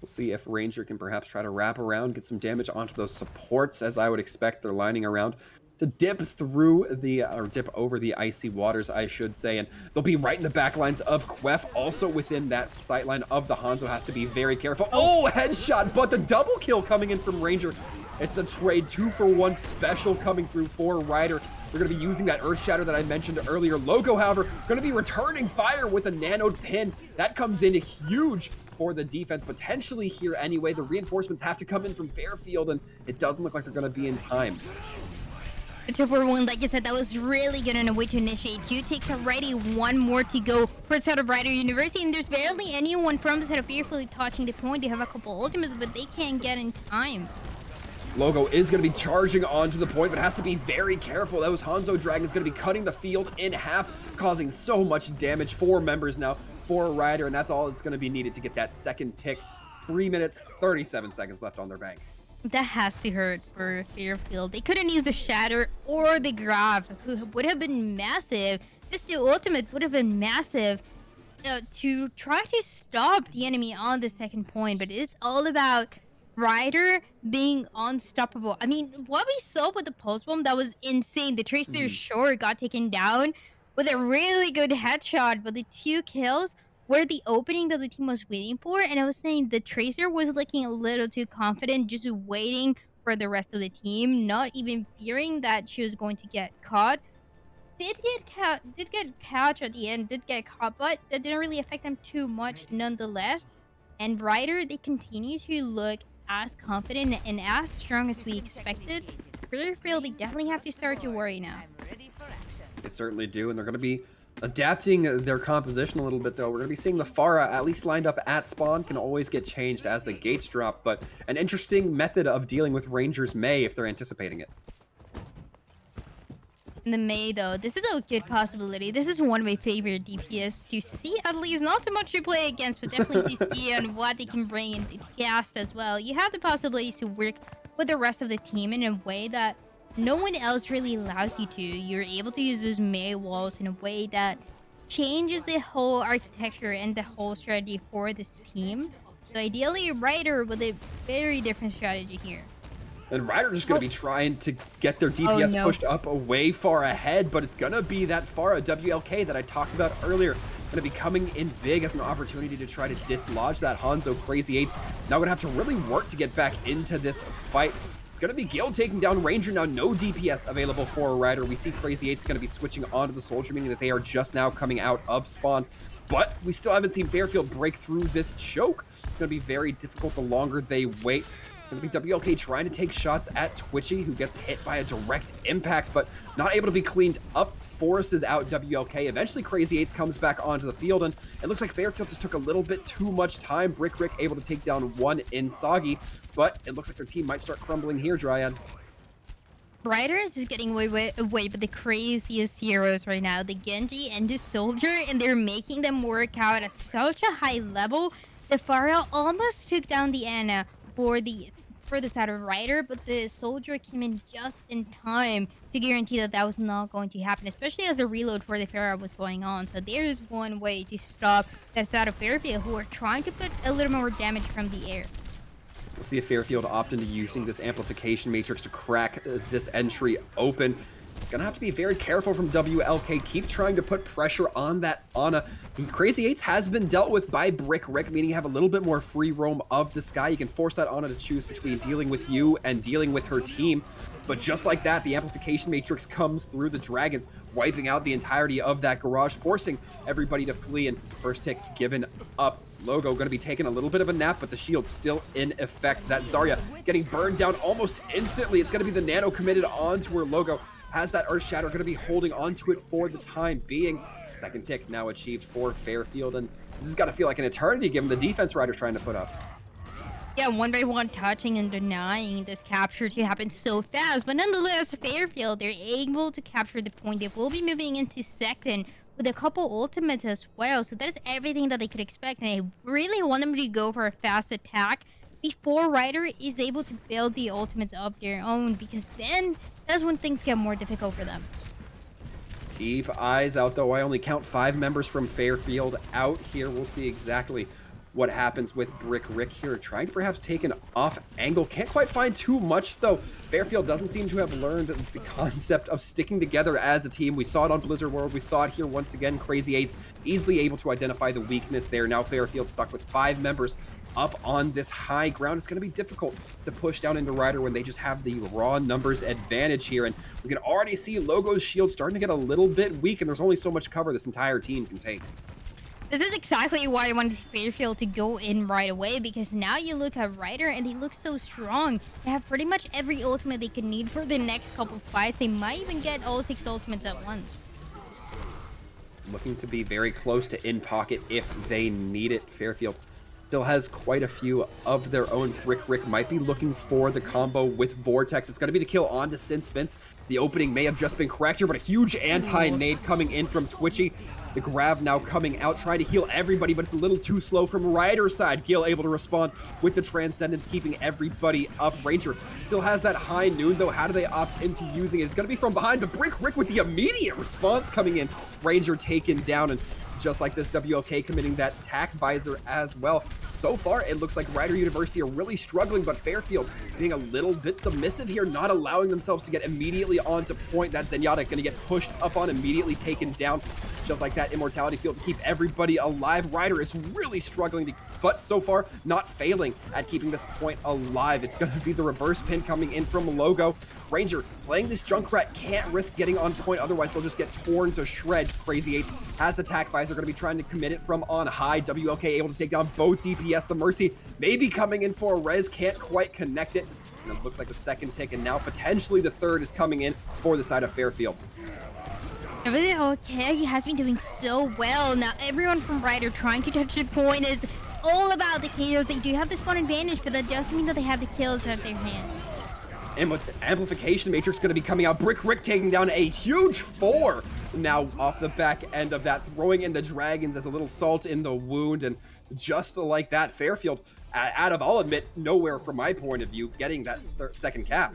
We'll see if Ranger can perhaps try to wrap around, get some damage onto those supports, as I would expect. They're lining around to dip through the, or dip over the icy waters, I should say, and they'll be right in the back lines of Quef, also within that sight line of the Hanzo. Has to be very careful. Oh, headshot, but the double kill coming in from Ranger. It's a trade 2-for-1 special coming through for Ryder. They're going to be using that Earth Shatter that I mentioned earlier. Logo, however, going to be returning fire with a nanoed pin. That comes in huge for the defense, potentially here anyway. The reinforcements have to come in from Fairfield, and it doesn't look like they're going to be in time. The 2-for-1, like you said, that was really good on a way to initiate. Two takes already, one more to go for the side of Ryder University, and there's barely anyone from the side of Fairfield touching the point. They have a couple ultimates, but they can't get in time. Logo is going to be charging onto the point, but has to be very careful. Those Hanzo Dragon is going to be cutting the field in half, causing so much damage. 4 members now for Ryder, and that's all that's going to be needed to get that second tick. 3 minutes, 37 seconds left on their bank. That has to hurt for Fairfield. They couldn't use the Shatter or the Grab, who would have been massive This new ultimate would have been massive to try to stop the enemy on the second point, but it's all about Ryder being unstoppable. I mean, what we saw with the pulse bomb, that was insane. The Tracer Mhm. sure got taken down with a really good headshot, but the 2 kills were the opening that the team was waiting for. And I was saying the Tracer was looking a little too confident, just waiting for the rest of the team, not even fearing that she was going to get caught. Did get couch at the end, did get caught, but that didn't really affect them too much nonetheless. And Ryder, they continue to look as confident and as strong as we expected. Fairfield, they definitely have to start to worry now. They certainly do, and they're going to be adapting their composition a little bit, though. We're going to be seeing the Pharah, at least lined up at spawn, can always get changed as the gates drop, but an interesting method of dealing with Rangers may if they're anticipating it. In the May, though, this is a good possibility. This is one of my favorite DPS to see, at least. Not too much to play against, but definitely to see on what they can bring into cast as well. You have the possibilities to work with the rest of the team in a way that no one else really allows you to. You're able to use those May walls in a way that changes the whole architecture and the whole strategy for this team. So ideally, Ryder with a very different strategy here. And Ryder just going to be trying to get their DPS pushed up way far ahead, but it's going to be that Pharah WLK that I talked about earlier. Going to be coming in big as an opportunity to try to dislodge that Hanzo Crazy 8s. Now going to have to really work to get back into this fight. It's going to be Gil taking down Ranger now. No DPS available for Ryder. We see Crazy 8s going to be switching onto the Soldier, meaning that they are just now coming out of spawn. But we still haven't seen Fairfield break through this choke. It's going to be very difficult the longer they wait. Going to be WLK trying to take shots at Twitchy, who gets hit by a direct impact, but not able to be cleaned up. Forces out WLK. Eventually, Crazy 8s comes back onto the field, and it looks like Fairfield just took a little bit too much time. Brick Rick able to take down one in Soggy, but it looks like their team might start crumbling here, Dryan. Ryder is just getting away with the craziest heroes right now. The Genji and the Soldier, and they're making them work out at such a high level. The Pharah almost took down the Ana for the side of Ryder, but the Soldier came in just in time to guarantee that that was not going to happen, especially as the reload for the Pharah was going on. So there's one way to stop that side of Fairfield, who are trying to put a little more damage from the air. We'll see if Fairfield opt into using this amplification matrix to crack this entry open. Gonna have to be very careful from WLK. Keep trying to put pressure on that Ana. Crazy 8s has been dealt with by Brick Rick, meaning you have a little bit more free roam of the sky. You can force that Ana to choose between dealing with you and dealing with her team. But just like that, the amplification matrix comes through the Dragons, wiping out the entirety of that garage, forcing everybody to flee, and first tick given up. Logo going to be taking a little bit of a nap, but the shield's still in effect. That Zarya getting burned down almost instantly. It's going to be the Nano committed onto her. Logo has that Earth Shatter, going to be holding onto it for the time being. Second tick now achieved for Fairfield, and this has got to feel like an eternity given the defense Ryder's trying to put up. Yeah, one by one touching and denying this capture to happen so fast, but nonetheless, Fairfield, they're able to capture the point. They will be moving into second with a couple ultimates as well, so that is everything that they could expect, and I really want them to go for a fast attack before Ryder is able to build the ultimates of their own, because then that's when things get more difficult for them. Keep eyes out, though. I only count 5 members from Fairfield out here. We'll see exactly what happens with Brick Rick here, trying to perhaps take an off angle. Can't quite find too much, though. Fairfield doesn't seem to have learned the concept of sticking together as a team. We saw it on Blizzard World. We saw it here once again. Crazy 8s easily able to identify the weakness there. Now Fairfield stuck with 5 members up on this high ground. It's going to be difficult to push down into Ryder when they just have the raw numbers advantage here. And we can already see Logo's shield starting to get a little bit weak, and there's only so much cover this entire team can take. This is exactly why I wanted Fairfield to go in right away, because now you look at Ryder and they look so strong. They have pretty much every ultimate they could need for the next couple fights. They might even get all 6 ultimates at once. Looking to be very close to in pocket if they need it. Fairfield still has quite a few of their own. Brick Rick might be looking for the combo with Vortex. It's going to be the kill on to Since Vince. The opening may have just been correct here, but a huge anti-nade coming in from Twitchy. The grab now coming out, trying to heal everybody, but it's a little too slow from Ryder's side. Gil able to respond with the Transcendence, keeping everybody up. Ranger still has that high noon, though. How do they opt into using it? It's going to be from behind, but Brick Rick with the immediate response coming in. Ranger taken down, and just like this, WLK committing that tack visor as well. So far, it looks like Rider University are really struggling, but Fairfield being a little bit submissive here, not allowing themselves to get immediately onto point. That Zenyatta going to get pushed up on, immediately taken down. Just like that, Immortality Field to keep everybody alive. Ryder is really struggling, but so far not failing at keeping this point alive. It's going to be the reverse pin coming in from Logo. Ranger playing this Junkrat, can't risk getting on point, otherwise they'll just get torn to shreds. Crazy Eights has the tack visor, going to be trying to commit it from on high. WLK able to take down both DPS. The Mercy maybe coming in for a res, can't quite connect it. And it looks like the second tick, and now potentially the third is coming in for the side of Fairfield. Everything okay. He has been doing so well. Now everyone from Ryder trying to touch the point is all about the kills. They do have the spawn advantage, but that doesn't mean that they have the kills at their hand. Amplification Matrix going to be coming out. Brick Rick taking down a huge 4 now off the back end of that, throwing in the Dragons as a little salt in the wound. And just like that, Fairfield, out of, I'll admit, nowhere from my point of view, getting that second cap.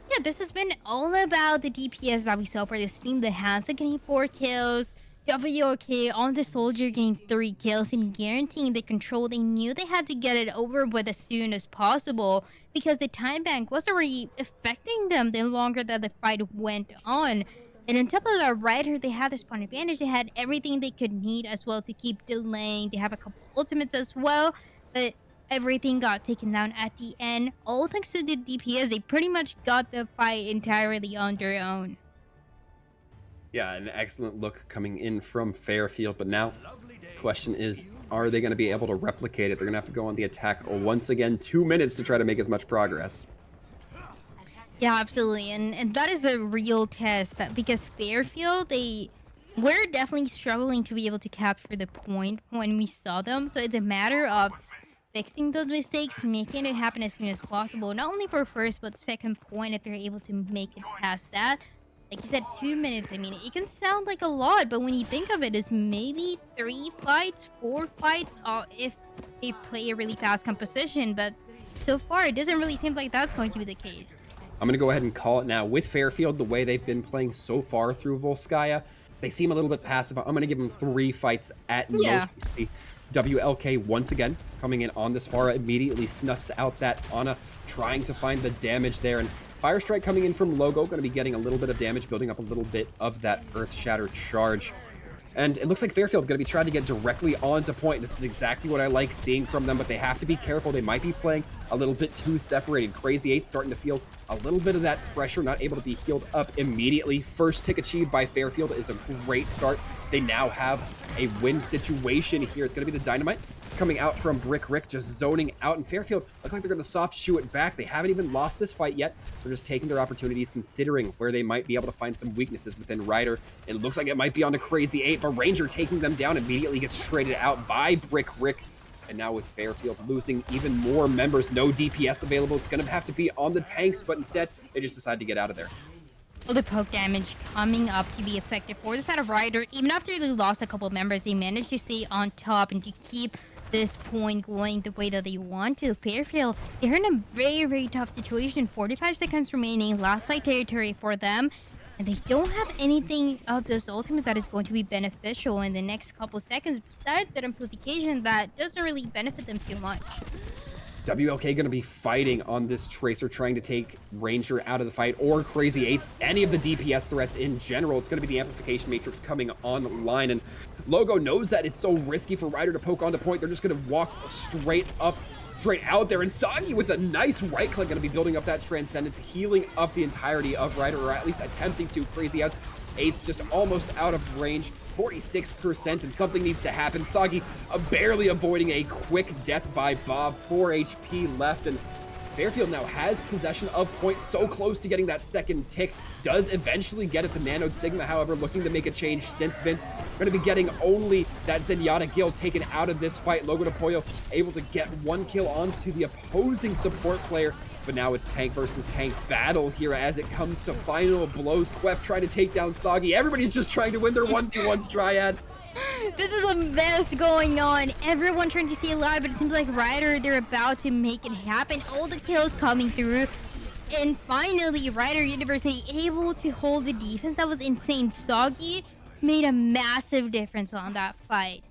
Yeah, this has been all about the DPS that we saw for this team. The Hansa getting 4 kills, WOK on the Soldier getting 3 kills, and guaranteeing the control. They knew they had to get it over with as soon as possible because the time bank was already affecting them the longer that the fight went on. And on top of that, Ryder, they had the spawn advantage. They had everything they could need as well to keep delaying. They have a couple ultimates as well, but everything got taken down at the end. All thanks to the DPS, they pretty much got the fight entirely on their own. Yeah, an excellent look coming in from Fairfield, but now question is, are they going to be able to replicate it? They're going to have to go on the attack once again, 2 minutes to try to make as much progress. Yeah, absolutely, and that is the real test, that because Fairfield, they were definitely struggling to be able to capture the point when we saw them, so it's a matter of fixing those mistakes, making it happen as soon as possible, not only for first but second point if they're able to make it past that. Like you said, 2 minutes, I mean, it can sound like a lot, but when you think of it, it's maybe 3 fights, 4 fights, if they play a really fast composition, but so far it doesn't really seem like that's going to be the case. I'm going to go ahead and call it now. With Fairfield, the way they've been playing so far through Volskaya, they seem a little bit passive. I'm going to give them 3 fights at most. See, WLK once again coming in on this Pharah, immediately snuffs out that Ana, trying to find the damage there. And Fire Strike coming in from Logo, going to be getting a little bit of damage, building up a little bit of that Earth Shatter charge. And it looks like Fairfield going to be trying to get directly onto point. This is exactly what I like seeing from them, but they have to be careful. They might be playing a little bit too separated. Crazy 8 starting to feel a little bit of that pressure, not able to be healed up immediately. First tick achieved by Fairfield is a great start. They now have a win situation here. It's going to be the Dynamite coming out from Brick Rick, just zoning out, and Fairfield look like they're going to soft shoe it back. They haven't even lost this fight yet. They're just taking their opportunities, considering where they might be able to find some weaknesses within Ryder. It looks like it might be on to Crazy 8, but Ranger taking them down immediately gets traded out by Brick Rick. And now with Fairfield losing even more members, no DPS available, it's going to have to be on the tanks, but instead they just decide to get out of there. Well, the poke damage coming up to be effective for the side of Ryder. Even after they lost a couple of members, they managed to stay on top and to keep this point going the way that they want to. Fairfield, they're in a very, very tough situation. 45 seconds remaining, last fight territory for them. And they don't have anything of this ultimate that is going to be beneficial in the next couple seconds, besides that amplification that doesn't really benefit them too much. WLK going to be fighting on this Tracer, trying to take Ranger out of the fight, or Crazy 8s, any of the DPS threats in general. It's going to be the Amplification Matrix coming online, and Logo knows that it's so risky for Ryder to poke onto point. They're just going to walk straight out there, and Soggy with a nice right click going to be building up that Transcendence, healing up the entirety of Ryder, or at least attempting to. Crazy 8's just almost out of range, 46%, and something needs to happen. Soggy barely avoiding a quick death by Bob, 4 HP left, and Fairfield now has possession of point, so close to getting that second tick. does eventually get at the Nano Sigma, however, looking to make a change since Vince. Going to be getting only that Zenyatta Gil taken out of this fight. Logo de Pollo able to get one kill onto the opposing support player, but now it's tank versus tank battle here as it comes to final blows. Quef trying to take down Soggy. Everybody's just trying to win their 1v1s triad. This is a mess going on. Everyone trying to stay alive, but it seems like Ryder, they're about to make it happen. All the kills coming through. And finally, Ryder University able to hold the defense. That was insane. Soggy made a massive difference on that fight.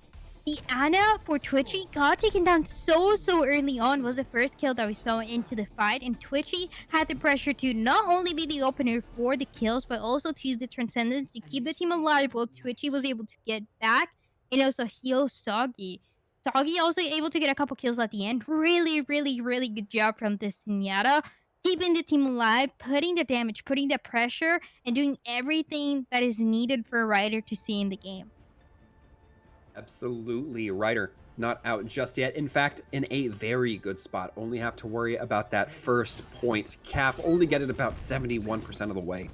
The Ana for Twitchy got taken down so early on. Was the first kill that we saw into the fight, and Twitchy had the pressure to not only be the opener for the kills, but also to use the Transcendence to keep the team alive while Twitchy was able to get back and also heal Soggy. Soggy also able to get a couple kills at the end. Really good job from this Zenyatta. Keeping the team alive, putting the damage, putting the pressure, and doing everything that is needed for a Ryder to see in the game. Absolutely. Ryder not out just yet. In fact, in a very good spot. Only have to worry about that first point. Cap only get it about 71% of the way.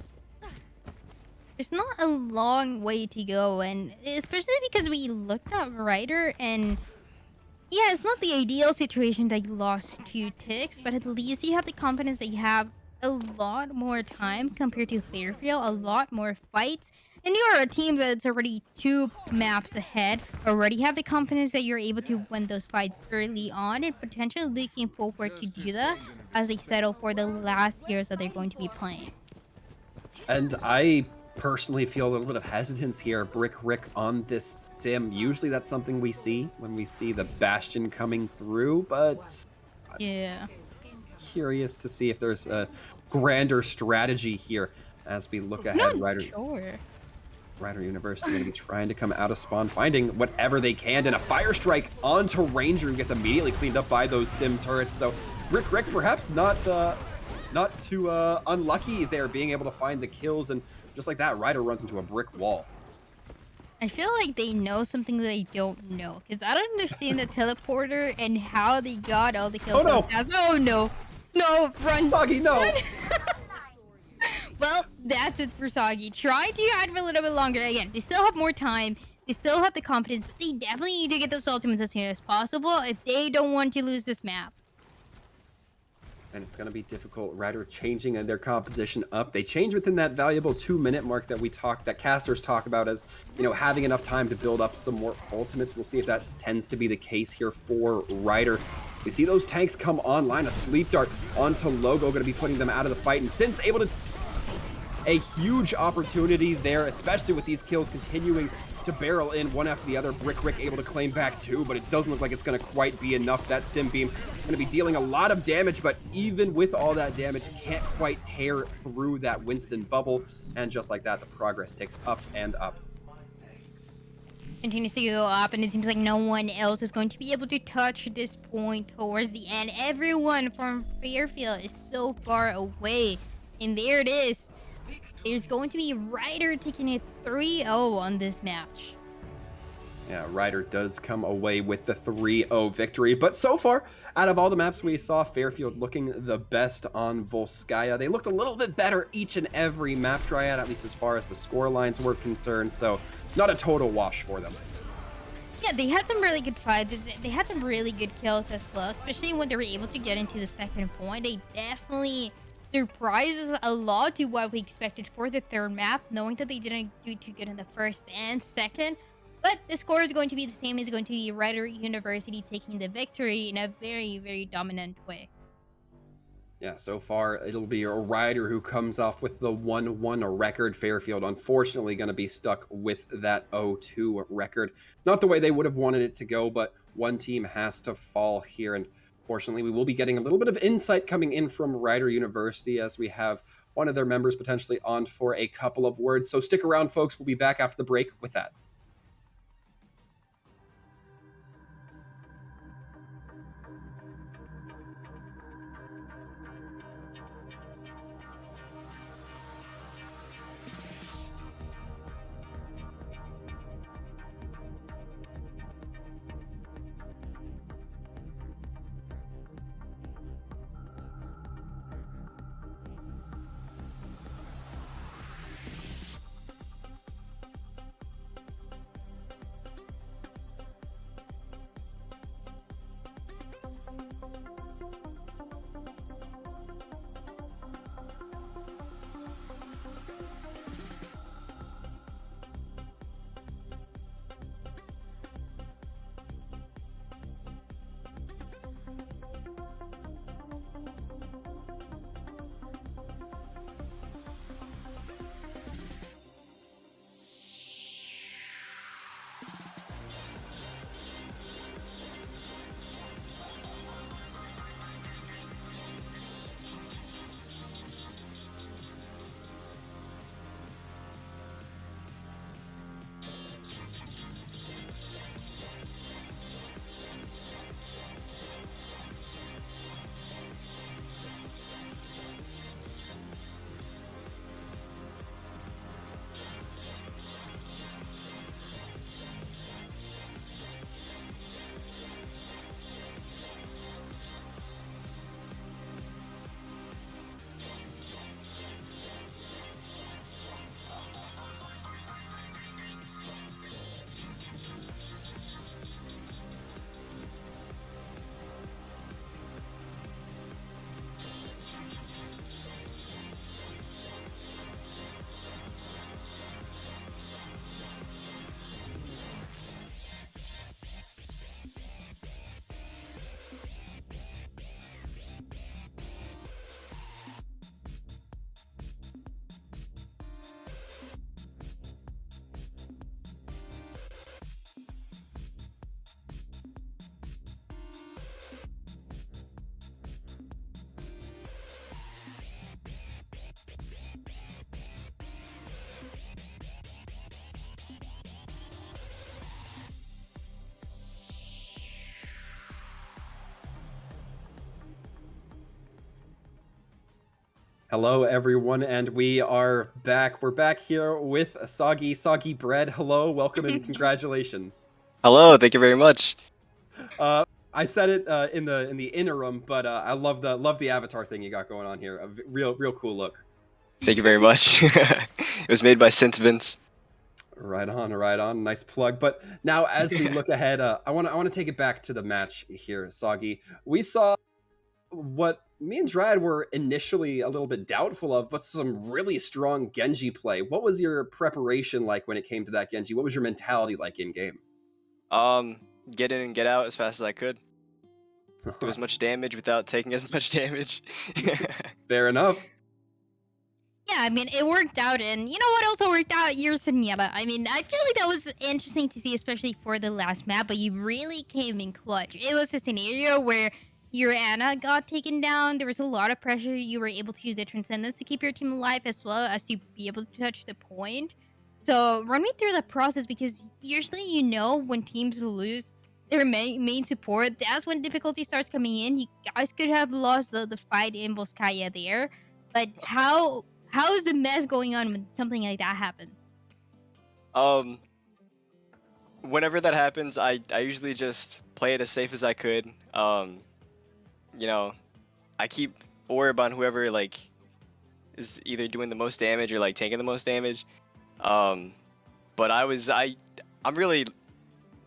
There's not a long way to go, and especially because we looked at Ryder, and yeah, it's not the ideal situation that you lost 2 ticks, but at least you have the confidence that you have a lot more time compared to Fairfield, a lot more fights. And you're a team that's already 2 maps ahead, already have the confidence that you're able to win those fights early on, and potentially looking forward to do that as they settle for the last years that they're going to be playing. And I personally feel a little bit of hesitance here. Brick Rick on this sim. Usually that's something we see when we see the Bastion coming through, but yeah, curious to see if there's a grander strategy here as we look ahead. Ryder University going to be trying to come out of spawn, finding whatever they can, and a fire strike onto Ranger, who gets immediately cleaned up by those sim turrets. So Rick perhaps not too unlucky there, being able to find the kills, and just like that, Ryder runs into a brick wall. I feel like they know something that I don't know, because I don't understand the teleporter and how they got all the kills so fast. Oh no! No, run! Soggy, no! Well, that's it for Soggy. Try to hide for a little bit longer. Again, they still have more time. They still have the confidence, but they definitely need to get those ultimates as soon as possible if they don't want to lose this map. And it's going to be difficult. Ryder changing their composition up. They change within that valuable 2-minute mark that casters talk about as, you know, having enough time to build up some more ultimates. We'll see if that tends to be the case here for Ryder. We see those tanks come online. A sleep dart onto Logo, going to be putting them out of the fight. And Since able to... a huge opportunity there, especially with these kills continuing to barrel in one after the other. Brick able to claim back 2, but it doesn't look like it's going to quite be enough. That Sim Beam going to be dealing a lot of damage, but even with all that damage, can't quite tear through that Winston bubble. And just like that, the progress takes up and up. Continues to go up, and it seems like no one else is going to be able to touch this point towards the end. Everyone from Fairfield is so far away, and there it is. There's going to be Ryder taking a 3-0 on this match. Yeah, Ryder does come away with the 3-0 victory, but so far, out of all the maps we saw, Fairfield looking the best on Volskaya. They looked a little bit better each and every map triad, at least as far as the score lines were concerned, so not a total wash for them. Yeah, they had some really good fights. They had some really good kills as well, especially when they were able to get into the second point. They definitely surprised us a lot to what we expected for the third map, knowing that they didn't do too good in the first and second. But the score is going to be the same. It's going to be Ryder University taking the victory in a very dominant way. Yeah, so far it'll be a Ryder who comes off with the 1-1 record. Fairfield, unfortunately, going to be stuck with that 0-2 record. Not the way they would have wanted it to go, but one team has to fall here. And fortunately, we will be getting a little bit of insight coming in from Ryder University as we have one of their members potentially on for a couple of words. So stick around, folks. We'll be back after the break with that. Hello, everyone, and we are back. We're back here with Soggy Bread. Hello, welcome, and congratulations. Hello, thank you very much. I said it in the interim, but I love the avatar thing you got going on here. Real cool look. Thank you very much. It was made by Saint Vince. Right on. Nice plug. But now, as we look ahead, I want to take it back to the match here, Soggy. We saw what me and Dryad were initially a little bit doubtful of, but some really strong Genji play. What was your preparation like when it came to that Genji? What was your mentality like in game? Get in and get out as fast as I could. Do as much damage without taking as much damage. Fair enough. Yeah, I mean, it worked out, and you know what also worked out? Your Sunyata. I mean, I feel like that was interesting to see, especially for the last map, but you really came in clutch. It was a scenario where your Ana got taken down, there was a lot of pressure, you were able to use the Transcendence to keep your team alive, as well as to be able to touch the point. So, run me through the process, because usually you know when teams lose their main support, that's when difficulty starts coming in. You guys could have lost the fight in Volskaya there, but how is the mess going on when something like that happens? Whenever that happens, I usually just play it as safe as I could. You know, I keep orb on whoever like is either doing the most damage or like taking the most damage. But I'm really,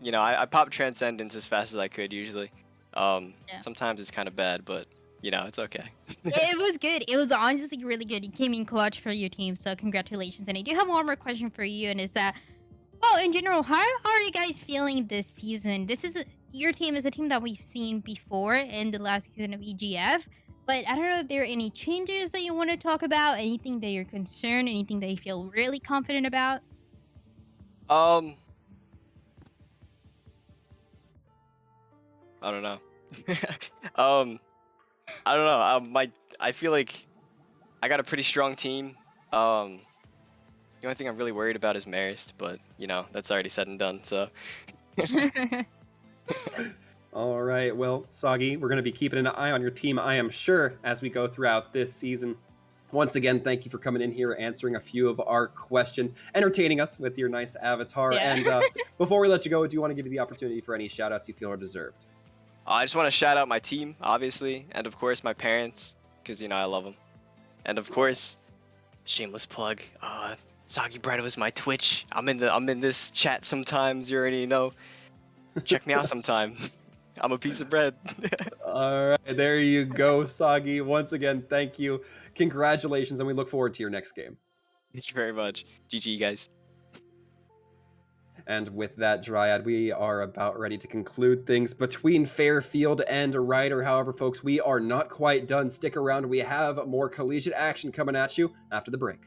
you know, I pop Transcendence as fast as I could usually. Yeah. Sometimes it's kind of bad, but you know, it's okay. It was good. It was honestly really good. You came in clutch for your team, so congratulations. And I do have one more question for you, and is that, well, in general, how are you guys feeling this season? Your team is a team that we've seen before in the last season of EGF, but I don't know if there are any changes that you want to talk about, anything that you're concerned, anything that you feel really confident about? I don't know. I don't know. I feel like I got a pretty strong team. The only thing I'm really worried about is Marist, but you know that's already said and done. So. All right, well, Soggy, we're going to be keeping an eye on your team, I am sure, as we go throughout this season. Once again, thank you for coming in here, answering a few of our questions, entertaining us with your nice avatar. Yeah. And before we let you go, I do want to give you the opportunity for any shout-outs you feel are deserved. I just want to shout out my team, obviously, and of course my parents, because you know I love them, and of course, shameless plug. Soggy Bread was my Twitch. I'm in this chat sometimes. You already know. Check me out sometime. I'm a piece of bread. All right, there you go, Soggy. Once again, thank you. Congratulations, and we look forward to your next game. Thank you very much. GG, guys. And with that, Dryad, we are about ready to conclude things between Fairfield and Ryder. However, folks, we are not quite done. Stick around. We have more collegiate action coming at you after the break.